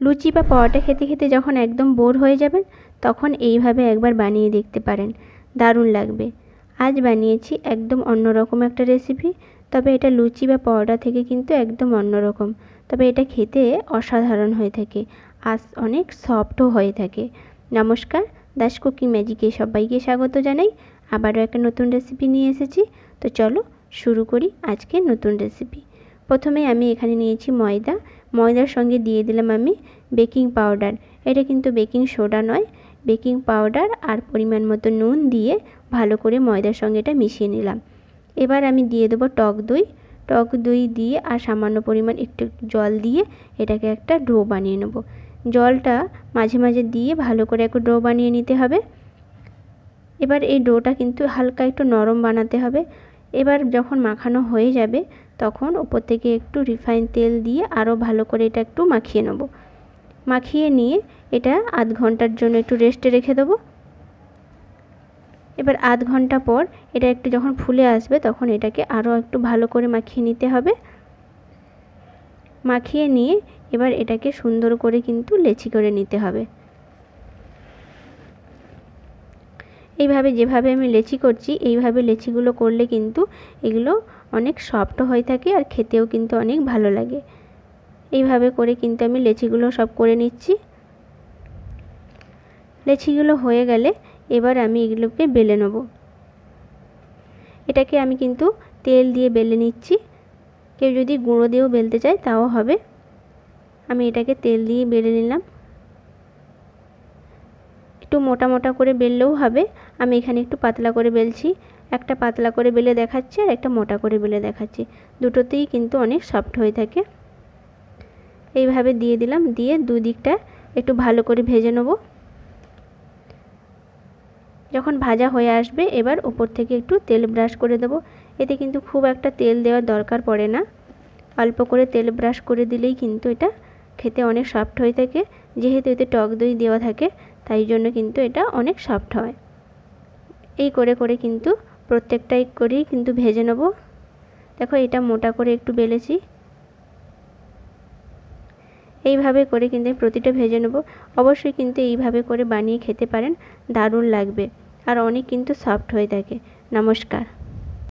লুচি বা পরোটা খেতে খেতে যখন একদম বোর হয়ে যাবেন তখন এইভাবে একবার বানিয়ে দেখতে পারেন, দারুণ লাগবে। আজ বানিয়েছি একদম অন্যরকম একটা রেসিপি, তবে এটা লুচি বা পরোটা থেকে কিন্তু একদম অন্যরকম, তবে এটা খেতে অসাধারণ হয়ে থাকে আর অনেক সফটও হয়ে থাকে। নমস্কার, দাস কুকিং ম্যাজিকে সবাইকে স্বাগত জানাই। আবারও একটা নতুন রেসিপি নিয়ে এসেছি, তো চলো শুরু করি আজকের নতুন রেসিপি। প্রথমে আমি এখানে নিয়েছি ময়দা, ময়দার সঙ্গে দিয়ে দিলাম আমি বেকিং পাউডার। এটা কিন্তু বেকিং সোডা নয়, বেকিং পাউডার আর পরিমাণ মতো নুন দিয়ে ভালো করে ময়দার সঙ্গে এটা মিশিয়ে নিলাম। এবার আমি দিয়ে দেবো টক দই, টক দই দিয়ে আর সামান্য পরিমাণ একটু জল দিয়ে এটাকে একটা ডো বানিয়ে নেব। জলটা মাঝে মাঝে দিয়ে ভালো করে একটা ডো বানিয়ে নিতে হবে। এবার এই ডোটা কিন্তু হালকা একটু নরম বানাতে হবে। এবার যখন মাখানো হয়ে যাবে তখন উপর থেকে একটু রিফাইন তেল দিয়ে আরও ভালো করে এটা একটু মাখিয়ে নেব। মাখিয়ে নিয়ে এটা আধ ঘন্টার জন্য একটু রেস্টে রেখে দেবো। এবার আধ ঘন্টা পর এটা একটু যখন ফুলে আসবে তখন এটাকে আরও একটু ভালো করে মাখিয়ে নিতে হবে। মাখিয়ে নিয়ে এবার এটাকে সুন্দর করে কিন্তু লেচি করে নিতে হবে। এইভাবে যেভাবে আমি লেচি করছি এইভাবে লেচিগুলো করলে কিন্তু এগুলো অনেক সফট হয়ে থাকে আর খেতেও কিন্তু অনেক ভালো লাগে। এইভাবে করে কিন্তু আমি লেচিগুলো সব করে নিচ্ছি। লেচিগুলো হয়ে গেলে এবার আমি এগুলোকে বেলে নেব। এটাকে আমি কিন্তু তেল দিয়ে বেলে নিচ্ছি, কেউ যদি গুঁড়ো দিয়েও বেলতে চায় তাও হবে। আমি এটাকে তেল দিয়ে বেলে নিলাম। একটু মোটা মোটা করে বেললেও হবে, আমি এখানে একটু পাতলা করে বেলছি। একটা পাতলা করে বেলে দেখাচ্ছি আর একটা মোটা করে বেলে দেখাচ্ছি, দুটোতেই কিন্তু অনেক সফট হয়ে থাকে। এইভাবে দিয়ে দিলাম, দিয়ে দুদিকটা একটু ভালো করে ভেজে নেব। যখন ভাজা হয়ে আসবে এবার উপর থেকে একটু তেল ব্রাশ করে দেব। এতে কিন্তু খুব একটা তেল দেওয়ার দরকার পড়ে না, অল্প করে তেল ব্রাশ করে দিলেই কিন্তু এটা খেতে অনেক সফট হয়ে থাকে। যেহেতু এতে টক দই দেওয়া থাকে তাই জন্য কিন্তু এটা অনেক সফট হয়। এই করে করে কিন্তু প্রত্যেকটাই করেই কিন্তু ভেজে নেব। দেখো এটা মোটা করে একটু বেলেছি, এইভাবে করে কিন্তু প্রতিটা ভেজে নেব। অবশ্যই কিন্তু এইভাবে করে বানিয়ে খেতে পারেন, দারুণ লাগবে আর অনেক কিন্তু সফট হয়ে থাকে। নমস্কার।